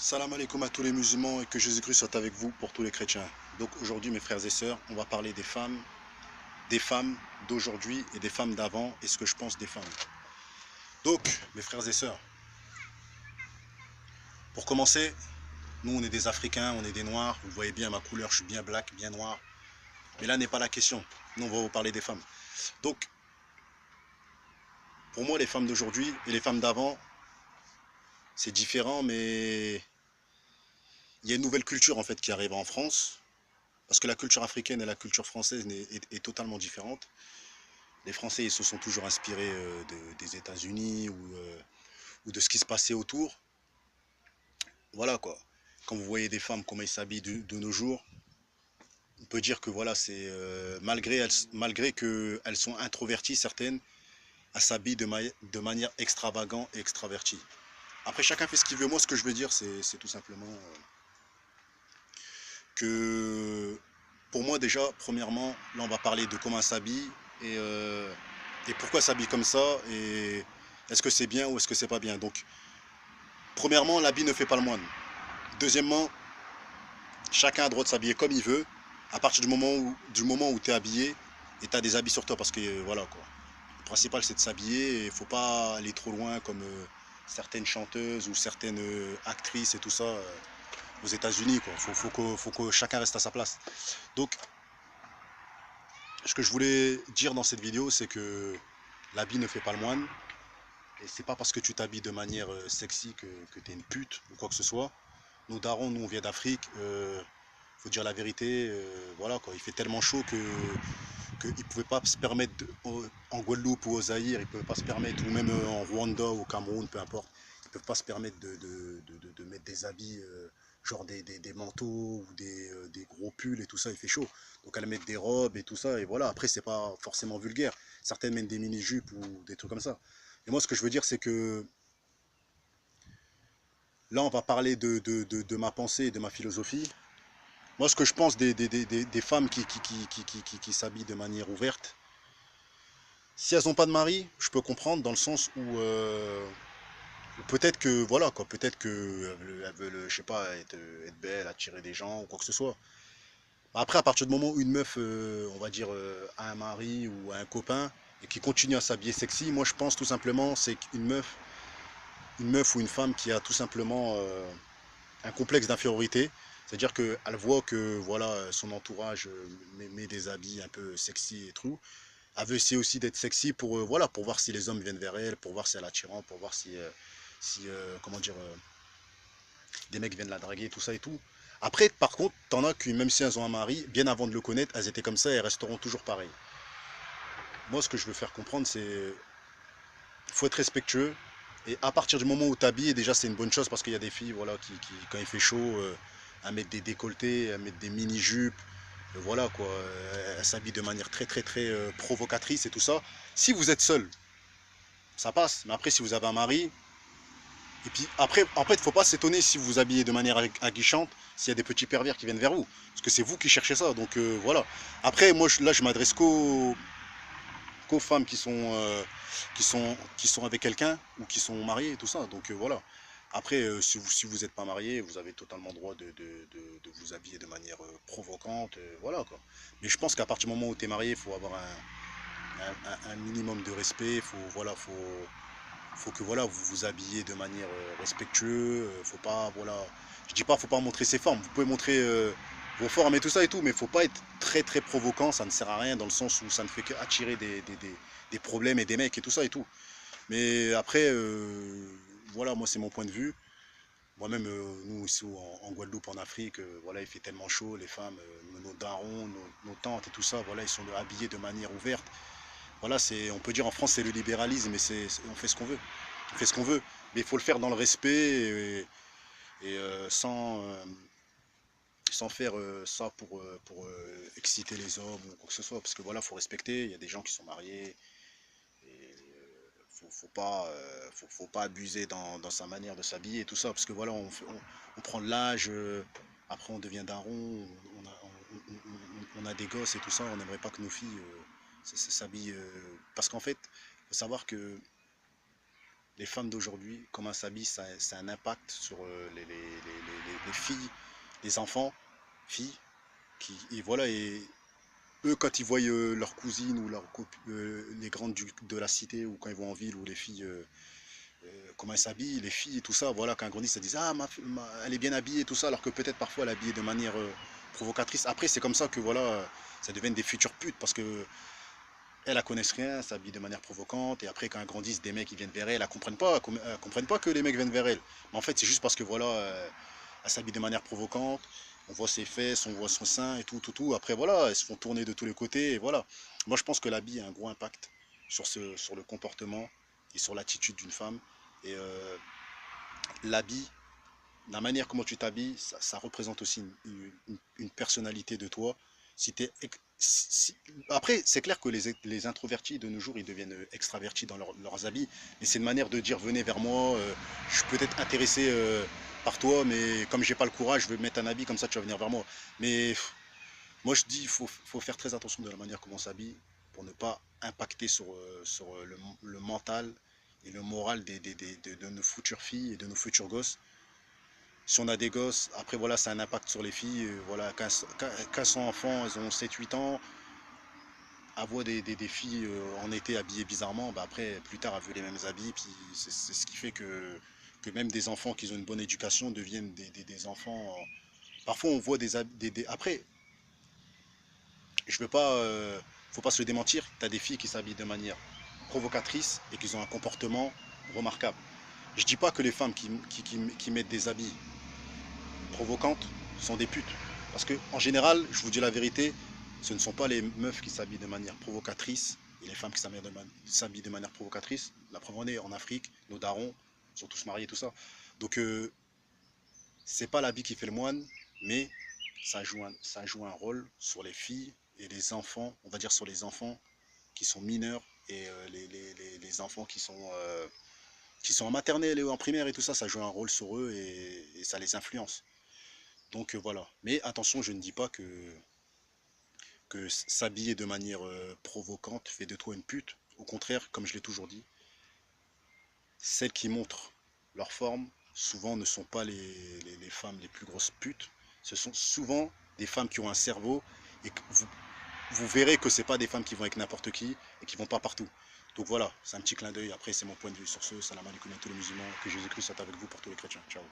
Salam alaikum à tous les musulmans et que Jésus-Christ soit avec vous pour tous les chrétiens. Donc aujourd'hui mes frères et sœurs, on va parler des femmes d'aujourd'hui et des femmes d'avant et ce que je pense des femmes. Donc mes frères et sœurs, pour commencer, nous on est des Africains, on est des Noirs, vous voyez bien ma couleur, je suis bien black, bien noir. Mais là n'est pas la question, nous on va vous parler des femmes. Donc pour moi les femmes d'aujourd'hui et les femmes d'avant, c'est différent mais il y a une nouvelle culture en fait qui arrive en France. Parce que la culture africaine et la culture française est totalement différente. Les Français ils se sont toujours inspirés des États-Unis ou de ce qui se passait autour. Voilà quoi. Quand vous voyez des femmes, comment elles s'habillent de nos jours, on peut dire que voilà, c'est malgré qu'elles sont introverties, certaines, elles s'habillent de manière extravagante et extravertie. Après, chacun fait ce qu'il veut. Moi, ce que je veux dire, c'est tout simplement que pour moi, déjà, premièrement, là, on va parler de comment elles s'habillent et pourquoi elles s'habillent comme ça et est-ce que c'est bien ou est-ce que c'est pas bien. Donc, premièrement, l'habit ne fait pas le moine. Deuxièmement, chacun a le droit de s'habiller comme il veut, à partir du moment où tu es habillé et tu as des habits sur toi. Parce que voilà quoi. Le principal c'est de s'habiller et il faut pas aller trop loin comme certaines chanteuses ou certaines actrices et tout ça aux États-Unis quoi. Faut que chacun reste à sa place. Donc, ce que je voulais dire dans cette vidéo, c'est que l'habit ne fait pas le moine. Et c'est pas parce que tu t'habilles de manière sexy que tu es une pute ou quoi que ce soit. Nos darons, nous on vient d'Afrique, faut dire la vérité, voilà quoi, il fait tellement chaud qu'ils ne pouvaient pas se permettre, en Guadeloupe ou au Zaïre, ils ne pouvaient pas se permettre, ou même en Rwanda ou au Cameroun, peu importe, ils ne peuvent pas se permettre de mettre des habits, genre des manteaux ou des gros pulls et tout ça, il fait chaud. Donc elles mettent des robes et tout ça, et voilà, après c'est pas forcément vulgaire. Certaines mettent des mini-jupes ou des trucs comme ça. Et moi ce que je veux dire c'est que là on va parler de ma pensée et de ma philosophie. Moi, ce que je pense des femmes qui s'habillent de manière ouverte, si elles n'ont pas de mari, je peux comprendre dans le sens où peut-être que, voilà, quoi, peut-être qu'elles veulent, je sais pas, être belle, attirer des gens ou quoi que ce soit. Après, à partir du moment où une meuf, on va dire, a un mari ou a un copain et qui continue à s'habiller sexy, moi je pense tout simplement, c'est une meuf ou une femme qui a tout simplement un complexe d'infériorité. C'est-à-dire qu'elle voit que voilà, son entourage met des habits un peu sexy et tout. Elle veut essayer aussi d'être sexy pour, voilà, pour voir si les hommes viennent vers elle, pour voir si elle est attirante, pour voir si comment dire, des mecs viennent la draguer, tout ça et tout. Après, par contre, t'en as qui, même si elles ont un mari, bien avant de le connaître, elles étaient comme ça et elles resteront toujours pareilles. Moi, ce que je veux faire comprendre, c'est faut être respectueux. Et à partir du moment où tu habilles, déjà c'est une bonne chose parce qu'il y a des filles voilà, quand il fait chaud, à mettre des décolletés, à mettre des mini-jupes, voilà quoi, elles s'habillent de manière très très très provocatrice et tout ça. Si vous êtes seul, ça passe. Mais après, si vous avez un mari, et puis après, en fait, il ne faut pas s'étonner si vous vous habillez de manière aguichante, s'il y a des petits pervers qui viennent vers vous. Parce que c'est vous qui cherchez ça. Donc voilà. Après, moi là, je m'adresse qu'aux femmes qui sont avec quelqu'un ou qui sont mariées et tout ça. Donc voilà. Après, si vous n'êtes pas marié, vous avez totalement droit de vous habiller de manière provocante. Voilà quoi. Mais je pense qu'à partir du moment où tu es marié, il faut avoir un minimum de respect. Faut que voilà, vous vous habillez de manière respectueuse. Faut pas, voilà. Je dis pas, faut pas montrer ses formes. Vous pouvez montrer vos formes et tout ça et tout, mais faut pas être très très provoquant. Ça ne sert à rien dans le sens où ça ne fait qu'attirer des problèmes et des mecs et tout ça et tout. Mais après, voilà, moi c'est mon point de vue. Moi-même, nous ici en Guadeloupe, en Afrique, voilà, il fait tellement chaud, les femmes, nos darons, nos tantes et tout ça, voilà, ils sont habillés de manière ouverte. Voilà, on peut dire en France c'est le libéralisme, mais on fait ce qu'on veut. On fait ce qu'on veut, mais il faut le faire dans le respect et sans faire ça pour exciter les hommes ou quoi que ce soit. Parce que voilà, faut respecter. Il y a des gens qui sont mariés et faut pas abuser dans sa manière de s'habiller et tout ça. Parce que voilà, on prend de l'âge, après on devient daron, on a des gosses et tout ça. On n'aimerait pas que nos filles s'habillent. Parce qu'en fait, il faut savoir que les femmes d'aujourd'hui, comment elles s'habillent, ça a un impact sur les filles, les enfants, filles, et voilà, et eux, quand ils voient leurs cousines ou les grandes de la cité, ou quand ils vont en ville, ou les filles, comment elles s'habillent, les filles et tout ça, voilà, quand elles grandissent, elles disent, ah, elle est bien habillée et tout ça, alors que peut-être parfois elle est habillée de manière provocatrice. Après, c'est comme ça que, voilà, ça devient des futures putes, parce que elles ne connaissent rien, s'habillent de manière provocante, et après, quand elles grandissent, des mecs, ils viennent vers elles, elles comprennent pas que les mecs viennent vers elles. Mais en fait, c'est juste parce que, voilà, elle s'habille de manière provocante, on voit ses fesses, on voit son sein et tout, tout, tout. Après, voilà, elles se font tourner de tous les côtés, et voilà. Moi, je pense que l'habit a un gros impact sur le comportement et sur l'attitude d'une femme. Et l'habit, la manière comment tu t'habilles, ça représente aussi une personnalité de toi. Si t'es, après, c'est clair que les introvertis de nos jours, ils deviennent extravertis dans leurs habits, mais c'est une manière de dire, venez vers moi, je suis peut-être intéressé par toi, mais comme j'ai pas le courage, je vais mettre un habit, comme ça tu vas venir vers moi. Mais moi je dis, faut faire très attention de la manière comment on s'habille, pour ne pas impacter sur le mental et le moral de nos futures filles et de nos futurs gosses. Si on a des gosses, après voilà, ça a un impact sur les filles. Voilà, quand elles sont enfants, elles ont 7 8 ans, à voir des filles en été habillées bizarrement, bah après, plus tard, elles veulent les mêmes habits. Puis c'est ce qui fait que même des enfants qui ont une bonne éducation deviennent des enfants. Parfois, on voit après, je veux pas, faut pas se le démentir, tu as des filles qui s'habillent de manière provocatrice et qui ont un comportement remarquable. Je dis pas que les femmes qui mettent des habits provocantes sont des putes. Parce que en général, je vous dis la vérité, ce ne sont pas les meufs qui s'habillent de manière provocatrice et les femmes qui s'habillent de manière provocatrice. La preuve en est, en Afrique, nos darons sont tous mariés, tout ça. Donc c'est pas l'habit qui fait le moine, mais ça joue un rôle sur les filles et les enfants, on va dire sur les enfants qui sont mineurs et les enfants qui sont en maternelle et en primaire et tout ça, ça joue un rôle sur eux et ça les influence. Donc voilà. Mais attention, je ne dis pas que s'habiller de manière provocante fait de toi une pute. Au contraire, comme je l'ai toujours dit, celles qui montrent leur forme, souvent ne sont pas les femmes les plus grosses putes. Ce sont souvent des femmes qui ont un cerveau et que vous verrez que ce n'est pas des femmes qui vont avec n'importe qui et qui vont pas partout. Donc voilà, c'est un petit clin d'œil. Après, c'est mon point de vue sur ce. Salam alaikum à tous les musulmans. Que Jésus-Christ soit avec vous pour tous les chrétiens. Ciao.